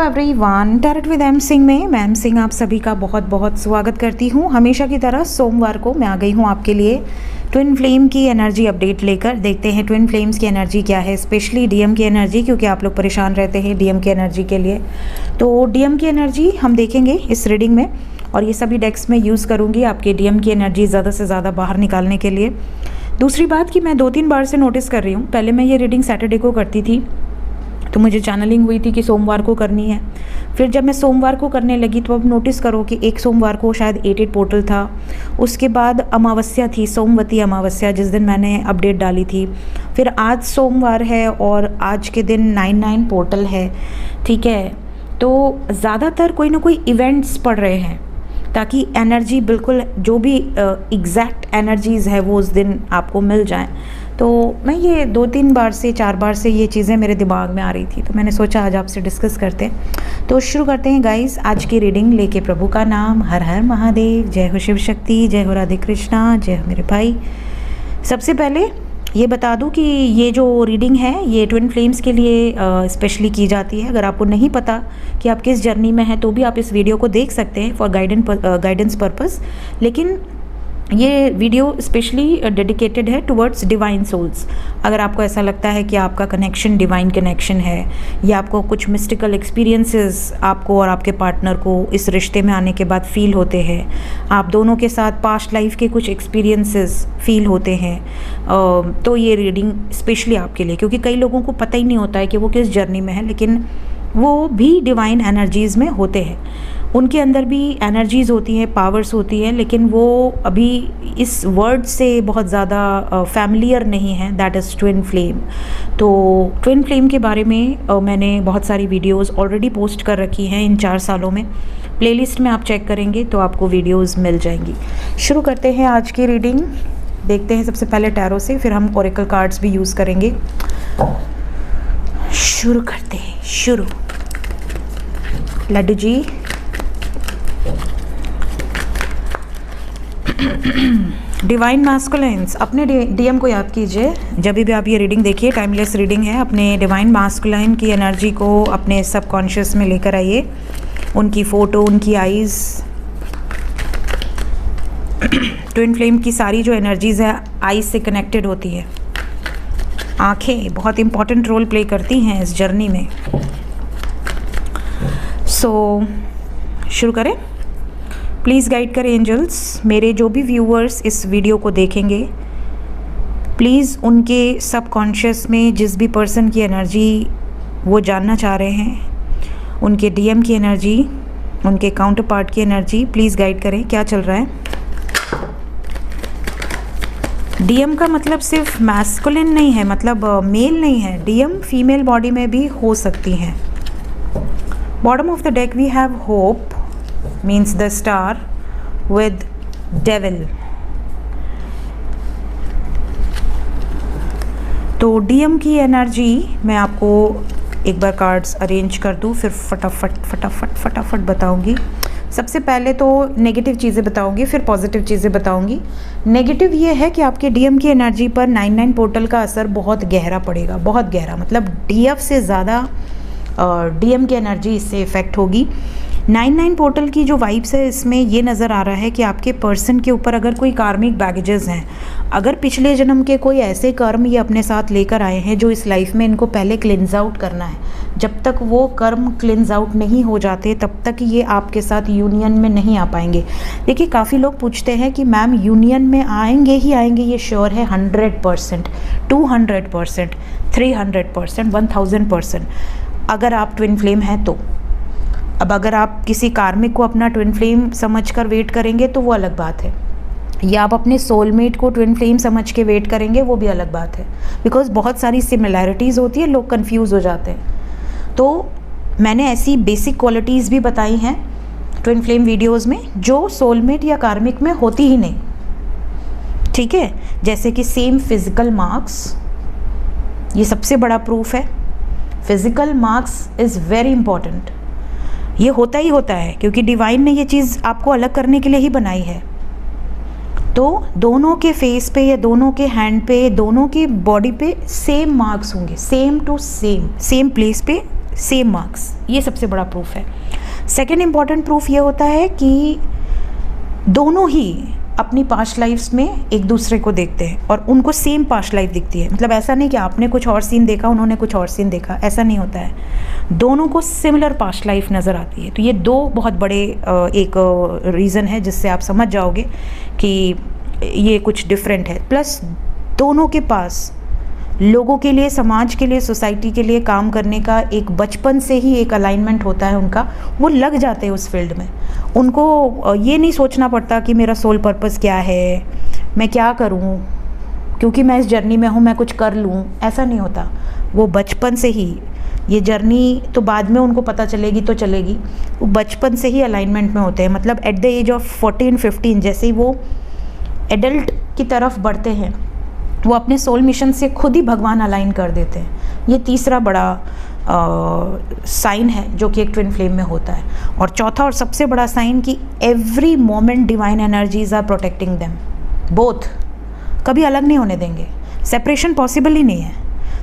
Everyone, tarot with M Singh में मैं M Singh आप सभी का बहुत बहुत स्वागत करती हूँ। हमेशा की तरह सोमवार को मैं आ गई हूँ आपके लिए ट्विन फ्लेम की एनर्जी अपडेट लेकर। देखते हैं ट्विन फ्लेम्स की एनर्जी क्या है, स्पेशली डीएम की एनर्जी, क्योंकि आप लोग परेशान रहते हैं डीएम की एनर्जी के लिए। तो डीएम की एनर्जी हम देखेंगे इस रीडिंग में, और ये सभी डेक्स में यूज़ करूँगी आपके डीएम की एनर्जी ज़्यादा से ज़्यादा बाहर निकालने के लिए। दूसरी बात कि मैं 2-3 बार से नोटिस कर रही हूँ, पहले मैं ये रीडिंग सैटरडे को करती थी तो मुझे चैनलिंग हुई थी कि सोमवार को करनी है। फिर जब मैं सोमवार को करने लगी तो अब नोटिस करो कि एक सोमवार को शायद 88 पोर्टल था, उसके बाद अमावस्या थी, सोमवती अमावस्या, जिस दिन मैंने अपडेट डाली थी। फिर आज सोमवार है और आज के दिन 99 पोर्टल है, ठीक है। तो ज़्यादातर कोई ना कोई इवेंट्स पड़ रहे हैं ताकि एनर्जी बिल्कुल जो भी एग्जैक्ट एनर्जीज़ है वो उस दिन आपको मिल जाएं। तो मैं ये 2-3 बार से 4 बार से ये चीज़ें मेरे दिमाग में आ रही थी, तो मैंने सोचा आज आपसे डिस्कस करते हैं। तो शुरू करते हैं गाइस आज की रीडिंग लेके प्रभु का नाम। हर हर महादेव, जय हो शिव शक्ति, जय हो राधे कृष्णा, जय हो मेरे भाई। सबसे पहले ये बता दूं कि ये जो रीडिंग है ये ट्विन फ्लेम्स के लिए स्पेशली की जाती है। अगर आपको नहीं पता कि आप किस जर्नी में हैं तो भी आप इस वीडियो को देख सकते हैं फॉर गाइडेंस पर्पस, लेकिन ये वीडियो स्पेशली डेडिकेटेड है टुवर्ड्स डिवाइन सोल्स। अगर आपको ऐसा लगता है कि आपका कनेक्शन डिवाइन कनेक्शन है, या आपको कुछ मिस्टिकल एक्सपीरियंसेस आपको और आपके पार्टनर को इस रिश्ते में आने के बाद फील होते हैं, आप दोनों के साथ पास्ट लाइफ के कुछ एक्सपीरियंसेस फील होते हैं, तो ये रीडिंग स्पेशली आपके लिए, क्योंकि कई लोगों को पता ही नहीं होता है कि वो किस जर्नी में है, लेकिन वो भी डिवाइन एनर्जीज़ में होते हैं। उनके अंदर भी एनर्जीज़ होती हैं, पावर्स होती हैं, लेकिन वो अभी इस वर्ड से बहुत ज़्यादा फैमिलियर नहीं है, दैट इज़ ट्विन फ्लेम। तो ट्विन फ्लेम के बारे में मैंने बहुत सारी वीडियोस ऑलरेडी पोस्ट कर रखी हैं इन 4 सालों में। प्लेलिस्ट में आप चेक करेंगे तो आपको वीडियोस मिल जाएंगी। शुरू करते हैं आज की रीडिंग। देखते हैं सबसे पहले टैरो से, फिर हम ओरेकल कार्ड्स भी यूज़ करेंगे। शुरू करते हैं, शुरू। लड्डू जी, डिवाइन मैस्कुलाइन्स, अपने डीएम को याद कीजिए जब भी आप ये रीडिंग देखिए। टाइमलेस रीडिंग है। अपने डिवाइन मैस्कुलाइन की एनर्जी को अपने सबकॉन्शियस में लेकर आइए। उनकी फ़ोटो, उनकी आइज़, ट्विन फ्लेम की सारी जो एनर्जीज़ है आइज़ से कनेक्टेड होती है। आँखें बहुत इम्पॉर्टेंट रोल प्ले करती हैं इस जर्नी में। सो शुरू करें। प्लीज़ गाइड करें एंजल्स। मेरे जो भी व्यूअर्स इस वीडियो को देखेंगे, प्लीज़ उनके सबकॉन्शियस में जिस भी पर्सन की एनर्जी वो जानना चाह रहे हैं, उनके डीएम की एनर्जी, उनके काउंटर पार्ट की एनर्जी, प्लीज़ गाइड करें क्या चल रहा है। डीएम का मतलब सिर्फ मैस्कुलिन नहीं है, मतलब मेल नहीं है। डीएम फीमेल बॉडी में भी हो सकती हैं। Bottom of the deck we have hope, means the star with devil। तो डीएम की एनर्जी मैं आपको एक बार कार्ड्स अरेंज कर दूँ, फिर फटाफट बताऊंगी। सबसे पहले तो नेगेटिव चीज़ें बताऊंगी, फिर पॉजिटिव चीज़ें बताऊंगी। नेगेटिव ये है कि आपके डीएम की एनर्जी पर 99 पोर्टल का असर बहुत गहरा पड़ेगा, बहुत गहरा, मतलब डीएफ से ज़्यादा डीएम की एनर्जी इससे इफ़ेक्ट होगी। 99 पोर्टल की जो वाइब्स है इसमें ये नज़र आ रहा है कि आपके पर्सन के ऊपर अगर कोई कार्मिक बैगेजेस हैं, अगर पिछले जन्म के कोई ऐसे कर्म ये अपने साथ लेकर आए हैं जो इस लाइफ में इनको पहले क्लिन्स आउट करना है, जब तक वो कर्म क्लिन्स आउट नहीं हो जाते तब तक ये आपके साथ यूनियन में नहीं आ पाएंगे। देखिए, काफ़ी लोग पूछते हैं कि मैम यूनियन में आएंगे ही आएंगे, ये श्योर है? 100%, 200%, 300%, 1000%, अगर आप ट्विन फ्लेम हैं तो। अब अगर आप किसी कार्मिक को अपना ट्विन फ्लेम समझकर वेट करेंगे तो वो अलग बात है, या आप अपने सोलमेट को ट्विन फ्लेम समझ के वेट करेंगे वो भी अलग बात है, बिकॉज बहुत सारी सिमिलैरिटीज़ होती है, लोग कंफ्यूज हो जाते हैं। तो मैंने ऐसी बेसिक क्वालिटीज़ भी बताई हैं ट्विन फ्लेम वीडियोज़ में जो सोलमेट या कार्मिक में होती ही नहीं, ठीक है। जैसे कि सेम फिजिकल मार्क्स, ये सबसे बड़ा प्रूफ है। Physical marks is very important, ये होता ही होता है, क्योंकि डिवाइन ने ये चीज़ आपको अलग करने के लिए ही बनाई है। तो दोनों के फेस पे या दोनों के हैंड पे, दोनों के बॉडी पे सेम मार्क्स होंगे, same to same, same place पे सेम मार्क्स, ये सबसे बड़ा प्रूफ है। सेकेंड इम्पॉर्टेंट प्रूफ ये होता है कि दोनों ही अपनी पास्ट लाइफ्स में एक दूसरे को देखते हैं और उनको सेम पास्ट लाइफ दिखती है। मतलब ऐसा नहीं कि आपने कुछ और सीन देखा, उन्होंने कुछ और सीन देखा, ऐसा नहीं होता है। दोनों को सिमिलर पास्ट लाइफ नज़र आती है। तो ये दो बहुत बड़े एक रीज़न है जिससे आप समझ जाओगे कि ये कुछ डिफरेंट है। प्लस दोनों के पास लोगों के लिए, समाज के लिए, सोसाइटी के लिए काम करने का एक बचपन से ही एक अलाइनमेंट होता है उनका। वो लग जाते हैं उस फील्ड में। उनको ये नहीं सोचना पड़ता कि मेरा सोल पर्पस क्या है, मैं क्या करूं, क्योंकि मैं इस जर्नी में हूं, मैं कुछ कर लूं, ऐसा नहीं होता। वो बचपन से ही, ये जर्नी तो बाद में उनको पता चलेगी तो चलेगी, वो बचपन से ही अलाइनमेंट में होते हैं। मतलब एट द एज ऑफ 14-15 जैसे ही वो एडल्ट की तरफ बढ़ते हैं, वो अपने सोल मिशन से खुद ही भगवान अलाइन कर देते हैं। ये तीसरा बड़ा साइन है जो कि एक ट्विन फ्लेम में होता है। और चौथा और सबसे बड़ा साइन कि every moment divine energies are protecting them both, कभी अलग नहीं होने देंगे। सेपरेशन पॉसिबल ही नहीं है।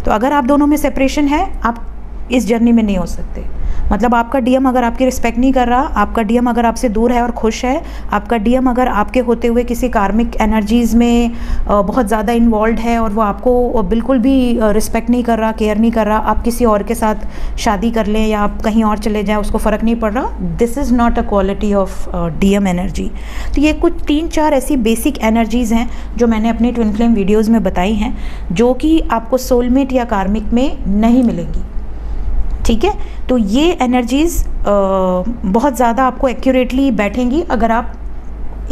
तो अगर आप दोनों में सेपरेशन है, आप इस जर्नी में नहीं हो सकते। मतलब आपका डीएम अगर आपकी रिस्पेक्ट नहीं कर रहा, आपका डीएम अगर आपसे दूर है और खुश है, आपका डीएम अगर आपके होते हुए किसी कार्मिक एनर्जीज़ में बहुत ज़्यादा इन्वॉल्व है और वो आपको बिल्कुल भी रिस्पेक्ट नहीं कर रहा, केयर नहीं कर रहा, आप किसी और के साथ शादी कर लें या आप कहीं और चले जाएं, उसको फ़र्क नहीं पड़ रहा, this is not a quality of DM energy. तो ये कुछ 3-4 ऐसी बेसिक एनर्जीज़ हैं जो मैंने अपने ट्विन फ्लेम वीडियोज़ में बताई हैं, जो कि आपको सोलमेट या कार्मिक में नहीं मिलेंगी। ठीक है, तो ये एनर्जीज़ बहुत ज़्यादा आपको एक्यूरेटली बैठेंगी अगर आप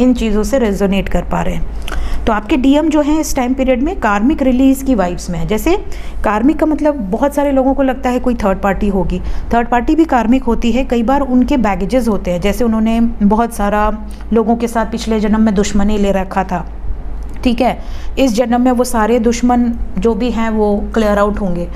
इन चीज़ों से रेजोनेट कर पा रहे हैं। तो आपके डीएम जो हैं इस टाइम पीरियड में कार्मिक रिलीज़ की वाइब्स में है। जैसे कार्मिक का मतलब बहुत सारे लोगों को लगता है कोई थर्ड पार्टी होगी, थर्ड पार्टी भी कार्मिक होती है। कई बार उनके बैगेजेस होते हैं, जैसे उन्होंने बहुत सारा लोगों के साथ पिछले जन्म में दुश्मनी ले रखा था, ठीक है, इस जन्म में वो सारे दुश्मन जो भी हैं वो क्लियर आउट होंगे।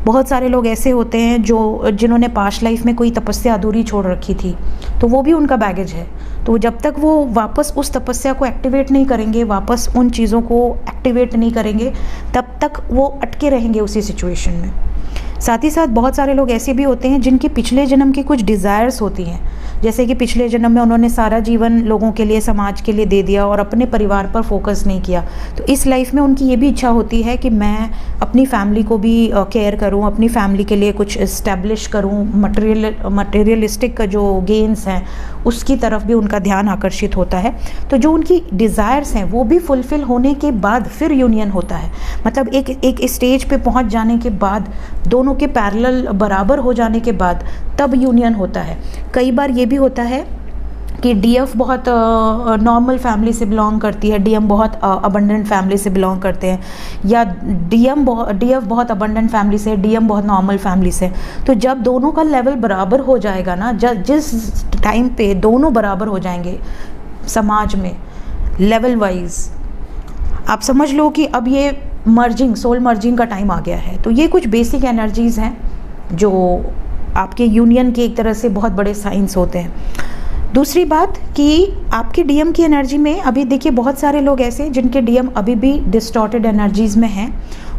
बहुत सारे लोग ऐसे होते हैं जिन्होंने पास्ट लाइफ में कोई तपस्या अधूरी छोड़ रखी थी, तो वो भी उनका बैगेज है। तो जब तक वो वापस उस तपस्या को एक्टिवेट नहीं करेंगे, वापस उन चीज़ों को एक्टिवेट नहीं करेंगे, तब तक वो अटके रहेंगे उसी सिचुएशन में। साथ ही साथ बहुत सारे लोग ऐसे भी होते हैं जिनकी पिछले जन्म की कुछ डिज़ायर्स होती हैं, जैसे कि पिछले जन्म में उन्होंने सारा जीवन लोगों के लिए, समाज के लिए दे दिया और अपने परिवार पर फोकस नहीं किया। तो इस लाइफ में उनकी ये भी इच्छा होती है कि मैं अपनी फैमिली को भी केयर करूं, अपनी फैमिली के लिए कुछ इस्टेब्लिश करूं, मटेरियलिस्टिक जो गेन्स हैं उसकी तरफ भी उनका ध्यान आकर्षित होता है। तो जो उनकी डिज़ायर्स हैं वो भी फुलफ़िल होने के बाद फिर यूनियन होता है। मतलब एक स्टेज पे पहुंच जाने के बाद, दोनों के पैरेलल बराबर हो जाने के बाद तब यूनियन होता है। कई बार ये भी होता है कि डीएफ बहुत नॉर्मल फैमिली से बिलोंग करती है, डीएम बहुत अबंडेंट फैमिली से बिलोंग करते हैं, या डीएफ बहुत अबंडेंट फैमिली से, डीएम बहुत नॉर्मल फैमिली से। तो जब दोनों का लेवल बराबर हो जाएगा ना, जिस टाइम पे दोनों बराबर हो जाएंगे समाज में लेवल वाइज, आप समझ लो कि अब ये मर्जिंग, सोल मर्जिंग का टाइम आ गया है। तो ये कुछ बेसिक एनर्जीज़ हैं जो आपके यूनियन के एक तरह से बहुत बड़े साइंस होते हैं। दूसरी बात कि आपके डीएम की एनर्जी में अभी देखिए बहुत सारे लोग ऐसे जिनके डीएम अभी भी डिस्टॉर्टेड एनर्जीज़ में हैं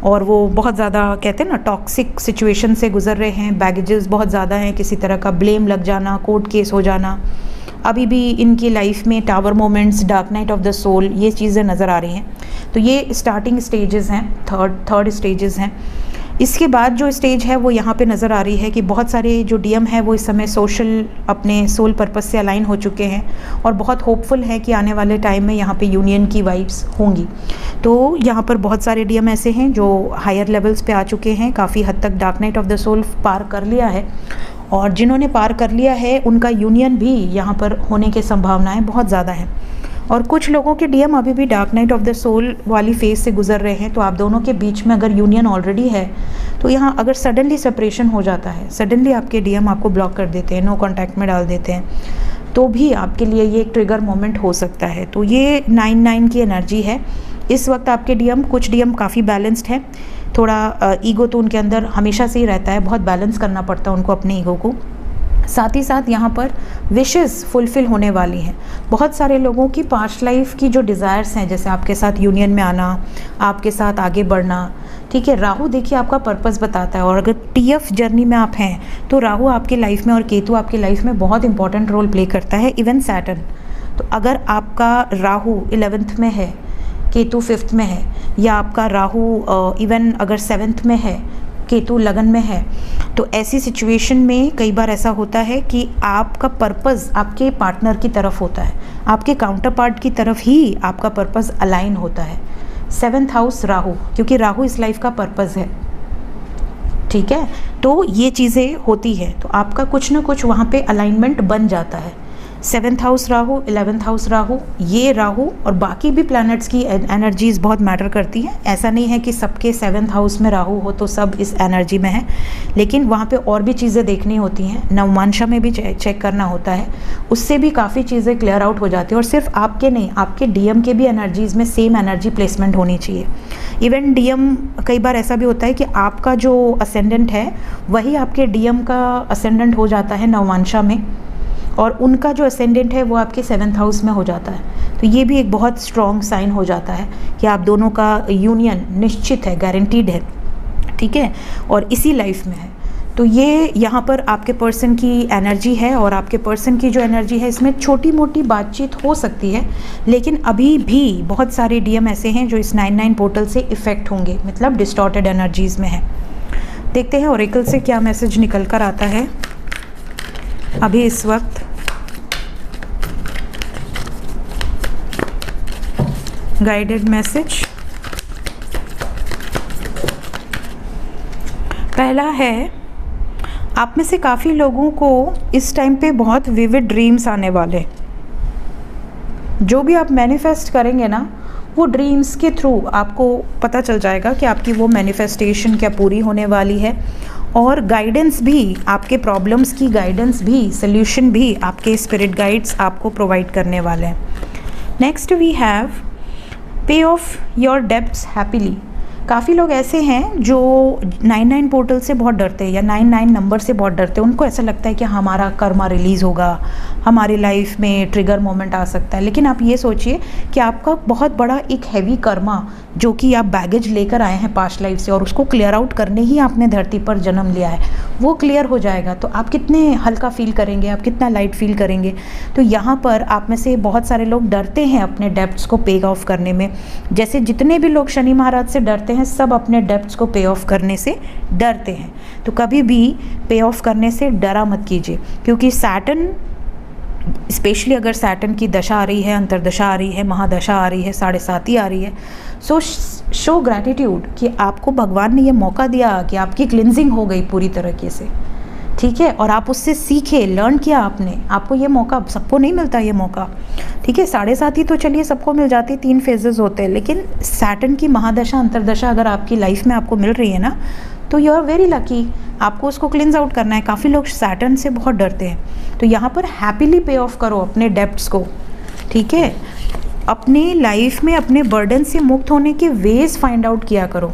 और वो बहुत ज़्यादा कहते हैं ना टॉक्सिक सिचुएशन से गुजर रहे हैं, बैगेजेस बहुत ज़्यादा हैं, किसी तरह का ब्लेम लग जाना, कोर्ट केस हो जाना, अभी भी इनकी लाइफ में tower moments, dark night of the soul, ये चीज़ें नज़र आ रही हैं। तो ये स्टार्टिंग स्टेजेस हैं, थर्ड स्टेजेस हैं। इसके बाद जो स्टेज है वो यहाँ पे नज़र आ रही है कि बहुत सारे जो डीएम है वो इस समय सोशल, अपने सोल पर्पस से अलाइन हो चुके हैं और बहुत होपफुल है कि आने वाले टाइम में यहाँ पे यूनियन की वाइब्स होंगी। तो यहाँ पर बहुत सारे डीएम ऐसे हैं जो हायर लेवल्स पे आ चुके हैं, काफ़ी हद तक dark night of the soul पार कर लिया है, और जिन्होंने पार कर लिया है उनका यूनियन भी यहाँ पर होने की संभावनाएँ बहुत ज़्यादा हैं। और कुछ लोगों के डीएम अभी भी dark night of the soul वाली फेज से गुजर रहे हैं। तो आप दोनों के बीच में अगर यूनियन ऑलरेडी है तो यहाँ अगर सडनली सेपरेशन हो जाता है, सडनली आपके डीएम आपको ब्लॉक कर देते हैं, नो कॉन्टैक्ट में डाल देते हैं, तो भी आपके लिए ये एक ट्रिगर मोमेंट हो सकता है। तो ये 9-9 की एनर्जी है। इस वक्त आपके डीएम, कुछ डीएम काफ़ी बैलेंस्ड है, थोड़ा ईगो तो उनके अंदर हमेशा से ही रहता है, बहुत बैलेंस करना पड़ता है उनको अपने ईगो को। साथ ही साथ यहाँ पर विशेस फुलफ़िल होने वाली हैं। बहुत सारे लोगों की पास्ट लाइफ की जो डिज़ायर्स हैं, जैसे आपके साथ यूनियन में आना, आपके साथ आगे बढ़ना, ठीक है, राहु देखिए आपका पर्पस बताता है, और अगर टीएफ जर्नी में आप हैं तो राहु आपके लाइफ में और केतु आपके लाइफ में बहुत इंपॉर्टेंट रोल प्ले करता है, इवन सैटर्न। तो अगर आपका राहु 11th में है, केतु 5th में है, या आपका राहु इवन अगर 7th में है, केतु लगन में है, तो ऐसी सिचुएशन में कई बार ऐसा होता है कि आपका पर्पस आपके पार्टनर की तरफ होता है, आपके काउंटर पार्ट की तरफ ही आपका पर्पस अलाइन होता है। 7th हाउस राहु, क्योंकि राहु इस लाइफ का पर्पस है, ठीक है। तो ये चीज़ें होती है, तो आपका कुछ ना कुछ वहाँ पे अलाइनमेंट बन जाता है। 7th house Rahu, 11th house Rahu, ये राहु और बाकी भी प्लैनेट्स की एनर्जीज बहुत मैटर करती हैं। ऐसा नहीं है कि सबके 7th हाउस में राहु हो तो सब इस एनर्जी में है, लेकिन वहाँ पे और भी चीज़ें देखनी होती हैं, नवमांशा में भी चेक करना होता है, उससे भी काफ़ी चीज़ें क्लियर आउट हो जाती है। और सिर्फ आपके नहीं, आपके डीएम के भी एनर्जीज़ में सेम एनर्जी प्लेसमेंट होनी चाहिए। इवन डीएम कई बार ऐसा भी होता है कि आपका जो असेंडेंट है वही आपके डीएम का असेंडेंट हो जाता है नवमांशा में, और उनका जो असेंडेंट है वो आपके 7th हाउस में हो जाता है। तो ये भी एक बहुत स्ट्रॉन्ग साइन हो जाता है कि आप दोनों का यूनियन निश्चित है, गारंटीड है, ठीक है, और इसी लाइफ में है। तो ये यहाँ पर आपके पर्सन की एनर्जी है, और आपके पर्सन की जो एनर्जी है इसमें छोटी मोटी बातचीत हो सकती है, लेकिन अभी भी बहुत सारे डीएम ऐसे हैं जो इस 9/9 पोर्टल से इफ़ेक्ट होंगे, मतलब डिस्टॉर्टेड एनर्जीज़ में है। देखते हैं ओरेकल से क्या मैसेज निकल कर आता है अभी इस वक्त। गाइडेड मैसेज पहला है, आप में से काफ़ी लोगों को इस टाइम पे बहुत विविड ड्रीम्स आने वाले। जो भी आप मैनिफेस्ट करेंगे ना, वो ड्रीम्स के थ्रू आपको पता चल जाएगा कि आपकी वो मैनिफेस्टेशन क्या पूरी होने वाली है, और गाइडेंस भी, आपके प्रॉब्लम्स की गाइडेंस भी, सल्यूशन भी आपके स्पिरिट गाइड्स आपको प्रोवाइड करने वाले हैं। नेक्स्ट वी हैव पे ऑफ योर डेब्ट्स हैप्पीली। काफ़ी लोग ऐसे हैं जो 9/9 पोर्टल से बहुत डरते हैं, या 9/9 नंबर से बहुत डरते हैं। उनको ऐसा लगता है कि हमारा कर्मा रिलीज़ होगा, हमारी लाइफ में ट्रिगर मोमेंट आ सकता है। लेकिन आप ये सोचिए कि आपका बहुत बड़ा एक हैवी कर्मा, जो कि आप बैगेज लेकर आए हैं पास्ट लाइफ से, और उसको क्लियर आउट करने ही आपने धरती पर जन्म लिया है, वो क्लियर हो जाएगा। तो आप कितने हल्का फील करेंगे, आप कितना लाइट फील करेंगे। तो यहाँ पर आप में से बहुत सारे लोग डरते हैं अपने डेब्ट्स को पे ऑफ करने में। जैसे जितने भी लोग शनि महाराज से डरते हैं, सब अपने डेब्ट्स को पे ऑफ करने से डरते हैं। तो कभी भी पे ऑफ करने से डरा मत कीजिए, क्योंकि सैटर्न, स्पेशली अगर सैटर्न की दशा आ रही है, अंतरदशा आ रही है, महादशा आ रही है, 7.5 आ रही है, सो शो ग्रैटिट्यूड कि आपको भगवान ने ये मौका दिया कि आपकी क्लिनजिंग हो गई पूरी तरीके से, ठीक है, और आप उससे सीखे, लर्न किया आपने। आपको ये मौका, सबको नहीं मिलता ये मौका, ठीक है। 7.5 तो चलिए सबको मिल जाती है, 3 फेजेस होते हैं, लेकिन सैटर्न की महादशा अंतरदशा अगर आपकी लाइफ में आपको मिल रही है ना, तो यू आर वेरी लकी। आपको उसको क्लिनज आउट करना है। काफ़ी लोग सैटर्न से बहुत डरते हैं, तो यहाँ पर हैप्पीली पे ऑफ करो अपने डेब्ट्स को, ठीक है। अपनी लाइफ में अपने बर्डन से मुक्त होने के वेज फाइंड आउट किया करो।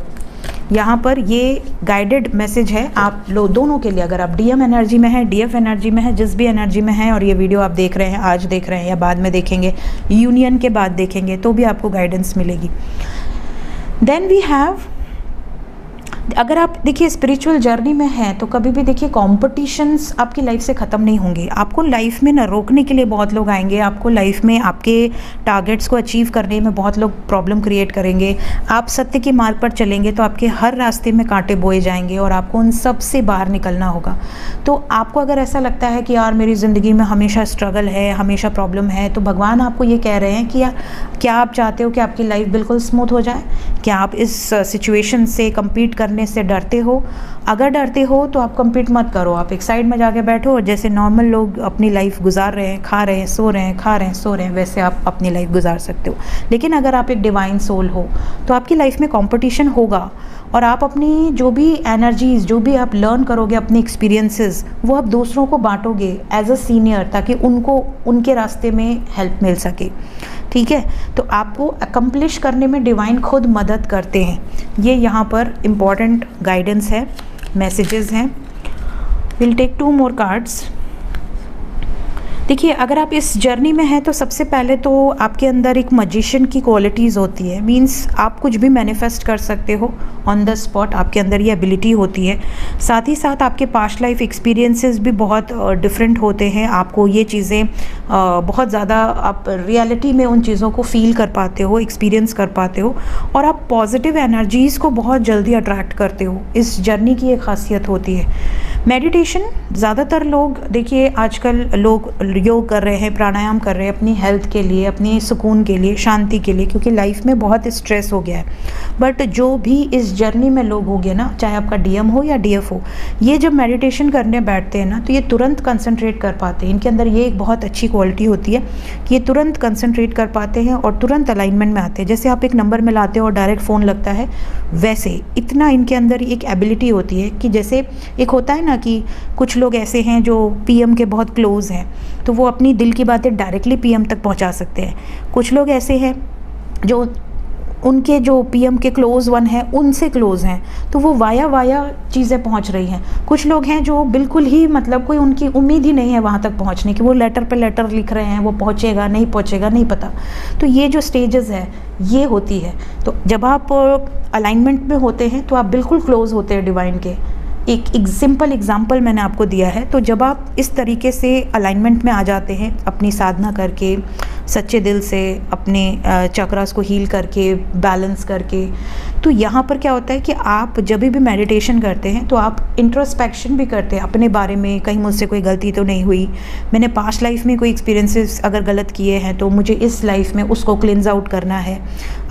यहाँ पर ये गाइडेड मैसेज है आप लोग दोनों के लिए। अगर आप डीएम एनर्जी में है, डीएफ एनर्जी में है, जिस भी एनर्जी में है, और ये वीडियो आप देख रहे हैं, आज देख रहे हैं या बाद में देखेंगे, यूनियन के बाद देखेंगे, तो भी आपको गाइडेंस मिलेगी। देन वी हैव, अगर आप देखिए स्पिरिचुअल जर्नी में हैं, तो कभी भी देखिए कॉम्पिटिशन्स आपकी लाइफ से ख़त्म नहीं होंगे। आपको लाइफ में ना रोकने के लिए बहुत लोग आएंगे, आपको लाइफ में आपके टारगेट्स को अचीव करने में बहुत लोग प्रॉब्लम क्रिएट करेंगे। आप सत्य के मार्ग पर चलेंगे तो आपके हर रास्ते में कांटे बोए जाएंगे, और आपको उन सब से बाहर निकलना होगा। तो आपको अगर ऐसा लगता है कि यार मेरी ज़िंदगी में हमेशा स्ट्रगल है, हमेशा प्रॉब्लम है, तो भगवान आपको ये कह रहे हैं कि यार क्या आप चाहते हो कि आपकी लाइफ बिल्कुल स्मूथ हो जाए? क्या आप इस सिचुएशन से कम्पीट करने से डरते हो? अगर डरते हो तो आप कम्पीट मत करो, आप एक साइड में जाके बैठो, और जैसे नॉर्मल लोग अपनी लाइफ गुजार रहे हैं, खा रहे हैं, सो रहे हैं, खा रहे हैं, सो रहे हैं, वैसे आप अपनी लाइफ गुजार सकते हो। लेकिन अगर आप एक डिवाइन सोल हो तो आपकी लाइफ में कंपटीशन होगा, और आप अपनी जो भी एनर्जीज, जो भी आप लर्न करोगे, अपने एक्सपीरियंसेस, वो आप दूसरों को बांटोगे एज अ सीनियर, ताकि उनको उनके रास्ते में हेल्प मिल सके, ठीक है। तो आपको अकम्प्लिश करने में डिवाइन खुद मदद करते हैं। ये यहाँ पर इम्पॉर्टेंट गाइडेंस है, मैसेजेस हैं। Will take 2 more cards. देखिए अगर आप इस जर्नी में हैं तो सबसे पहले तो आपके अंदर एक मजिशियन की क्वालिटीज़ होती है, मींस आप कुछ भी मैनिफेस्ट कर सकते हो ऑन द स्पॉट आपके अंदर ये एबिलिटी होती है। साथ ही साथ आपके पास्ट लाइफ एक्सपीरियंसेस भी बहुत डिफरेंट होते हैं। आपको ये चीज़ें बहुत ज़्यादा आप रियलिटी में उन चीज़ों को फील कर पाते हो, एक्सपीरियंस कर पाते हो, और आप पॉजिटिव एनर्जीज़ को बहुत जल्दी अट्रैक्ट करते हो। इस जर्नी की एक खासियत होती है। मेडिटेशन ज़्यादातर लोग देखिए आजकल लोग योग कर रहे हैं, प्राणायाम कर रहे हैं अपनी हेल्थ के लिए, अपनी सुकून के लिए, शांति के लिए, क्योंकि लाइफ में बहुत स्ट्रेस हो गया है। बट जो भी इस जर्नी में लोग होंगे ना, चाहे आपका डीएम हो या डीएफ हो, ये जब मेडिटेशन करने बैठते हैं ना तो ये तुरंत कंसंट्रेट कर पाते हैं। इनके अंदर ये एक बहुत अच्छी क्वालिटी होती है कि ये तुरंत कंसंट्रेट कर पाते हैं और तुरंत अलाइनमेंट में आते हैं। जैसे आप एक नंबर मिलाते हो और डायरेक्ट फ़ोन लगता है, वैसे इतना इनके अंदर एक एबिलिटी होती है कि जैसे एक होता है ना कि कुछ लोग ऐसे हैं जो पीएम के बहुत क्लोज हैं, तो वो अपनी दिल की बातें डायरेक्टली पीएम तक पहुंचा सकते हैं। कुछ लोग ऐसे हैं जो उनके जो पीएम के क्लोज वन है उनसे क्लोज हैं, तो वो वाया चीज़ें पहुंच रही हैं। कुछ लोग हैं जो बिल्कुल ही मतलब कोई उनकी उम्मीद ही नहीं है वहां तक पहुंचने की, वो लेटर पे लेटर लिख रहे हैं, वो पहुंचेगा नहीं पहुंचेगा नहीं पता। तो ये जो स्टेजेस है ये होती है। तो जब आप अलाइनमेंट में होते हैं तो आप बिल्कुल क्लोज होते हैं डिवाइन के। एक सिंपल एग्जाम्पल मैंने आपको दिया है। तो जब आप इस तरीके से अलाइनमेंट में आ जाते हैं अपनी साधना करके, सच्चे दिल से अपने चक्रास को हील करके, बैलेंस करके, तो यहाँ पर क्या होता है कि आप जब भी मेडिटेशन करते हैं तो आप इंट्रोस्पेक्शन भी करते हैं अपने बारे में। कहीं मुझसे कोई गलती तो नहीं हुई, मैंने पास्ट लाइफ में कोई एक्सपीरियंसेस अगर गलत किए हैं तो मुझे इस लाइफ में उसको क्लिनज आउट करना है।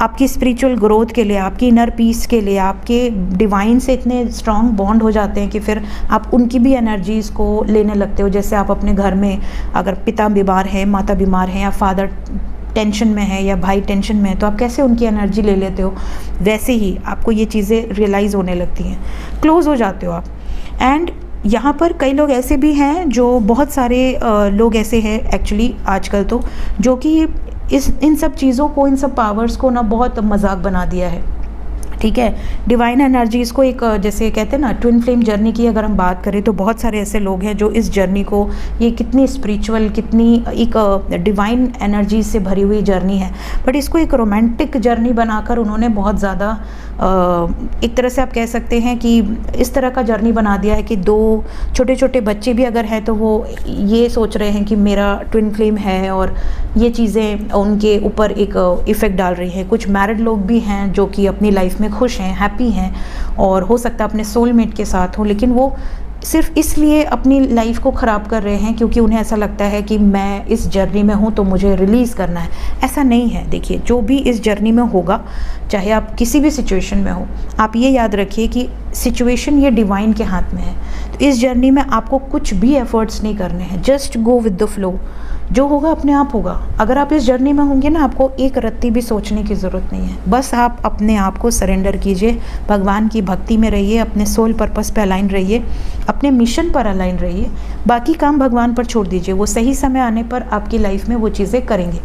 आपकी स्पिरिचुअल ग्रोथ के लिए, आपकी इनर पीस के लिए, आपके डिवाइन से इतने स्ट्रॉन्ग बॉन्ड हो जाते हैं कि फिर आप उनकी भी एनर्जीज़ को लेने लगते हो। जैसे आप अपने घर में अगर पिता बीमार है, माता बीमार है, या फादर टेंशन में है, या भाई टेंशन में है, तो आप कैसे उनकी एनर्जी ले लेते हो, वैसे ही आपको ये चीज़ें रियलाइज़ होने लगती हैं, क्लोज हो जाते हो आप। एंड यहाँ पर कई लोग ऐसे भी हैं जो बहुत सारे लोग ऐसे हैं एक्चुअली आजकल तो, जो कि इन सब चीज़ों को, इन सब पावर्स को ना बहुत मजाक बना दिया है। ठीक है, डिवाइन एनर्जीज़ को एक जैसे कहते हैं ना ट्विन फ्लेम जर्नी की अगर हम बात करें तो बहुत सारे ऐसे लोग हैं जो इस जर्नी को, ये कितनी स्पिरिचुअल, कितनी एक डिवाइन एनर्जी से भरी हुई जर्नी है, बट इसको एक रोमांटिक जर्नी बनाकर उन्होंने बहुत ज़्यादा एक तरह से आप कह सकते हैं कि इस तरह का जर्नी बना दिया है कि दो छोटे छोटे बच्चे भी अगर हैं तो वो ये सोच रहे हैं कि मेरा ट्विन फ्लेम है, और ये चीज़ें उनके ऊपर एक इफ़ेक्ट डाल रही हैं। कुछ मैरिड लोग भी हैं जो कि अपनी लाइफ में खुश हैं, हैप्पी हैं, और हो सकता है अपने सोलमेट के साथ हो, लेकिन वो सिर्फ इसलिए अपनी लाइफ को ख़राब कर रहे हैं क्योंकि उन्हें ऐसा लगता है कि मैं इस जर्नी में हूँ तो मुझे रिलीज़ करना है। ऐसा नहीं है। देखिए, जो भी इस जर्नी में होगा, चाहे आप किसी भी सिचुएशन में हो, आप ये याद रखिए कि सिचुएशन ये डिवाइन के हाथ में है। तो इस जर्नी में आपको कुछ भी एफर्ट्स नहीं करने हैं, just go with the flow. जो होगा अपने आप होगा। अगर आप इस जर्नी में होंगे ना, आपको एक रत्ती भी सोचने की ज़रूरत नहीं है। बस आप अपने आप को सरेंडर कीजिए, भगवान की भक्ति में रहिए, अपने सोल पर्पस पे अलाइन रहिए, अपने मिशन पर अलाइन रहिए, बाकी काम भगवान पर छोड़ दीजिए। वो सही समय आने पर आपकी लाइफ में वो चीज़ें करेंगे।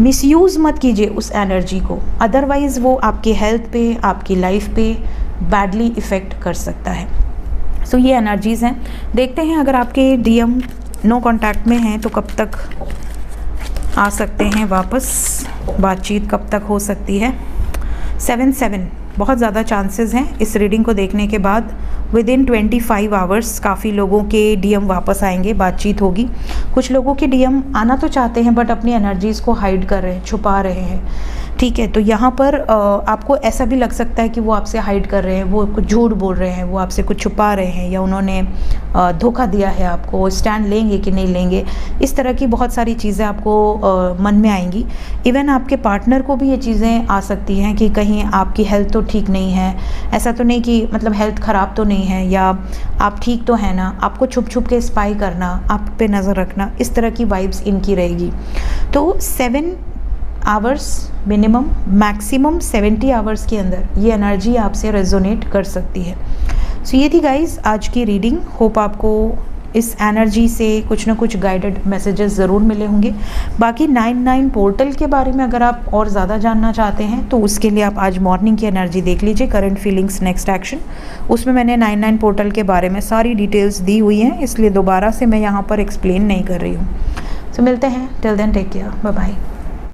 मिसयूज़ मत कीजिए उस एनर्जी को, अदरवाइज़ वो आपकी हेल्थ पे, आपकी लाइफ पे बैडली इफ़ेक्ट कर सकता है। सो ये एनर्जीज़ हैं। देखते हैं अगर आपके डीएम नो कांटेक्ट में हैं तो कब तक आ सकते हैं वापस, बातचीत कब तक हो सकती है। 7 बहुत ज़्यादा चांसेस हैं इस रीडिंग को देखने के बाद। विद इन 25 आवर्स काफ़ी लोगों के डीएम वापस आएंगे, बातचीत होगी। कुछ लोगों के डीएम आना तो चाहते हैं बट अपनी एनर्जीज़ को हाइड कर रहे हैं, छुपा रहे हैं। ठीक है, तो यहाँ पर आपको ऐसा भी लग सकता है कि वो आपसे हाइड कर रहे हैं, वो कुछ झूठ बोल रहे हैं, वो आपसे कुछ छुपा रहे हैं, या उन्होंने धोखा दिया है आपको, स्टैंड लेंगे कि नहीं लेंगे। इस तरह की बहुत सारी चीज़ें आपको मन में आएंगी। इवन आपके पार्टनर को भी ये चीज़ें आ सकती हैं कि कहीं आपकी हेल्थ तो ठीक नहीं है, ऐसा तो नहीं कि मतलब हेल्थ ख़राब तो नहीं है, या आप ठीक तो है ना, आपको छुप छुप के स्पाई करना, आप पे नज़र रखना, इस तरह की वाइब्स इनकी रहेगी। तो 7 आवर्स मिनिमम, मैक्सिमम 70 आवर्स के अंदर ये एनर्जी आपसे रेजोनेट कर सकती है। सो ये थी गाइज आज की रीडिंग। होप आपको इस एनर्जी से कुछ ना कुछ गाइडेड मैसेजेस ज़रूर मिले होंगे। बाकी 99 पोर्टल के बारे में अगर आप और ज़्यादा जानना चाहते हैं तो उसके लिए आप आज मॉर्निंग की एनर्जी देख लीजिए, करंट फीलिंग्स नेक्स्ट एक्शन। उसमें मैंने 99 पोर्टल के बारे में सारी डिटेल्स दी हुई हैं, इसलिए दोबारा से मैं यहाँ पर एक्सप्लेन नहीं कर रही हूँ। सो मिलते हैं, till then take care, bye bye.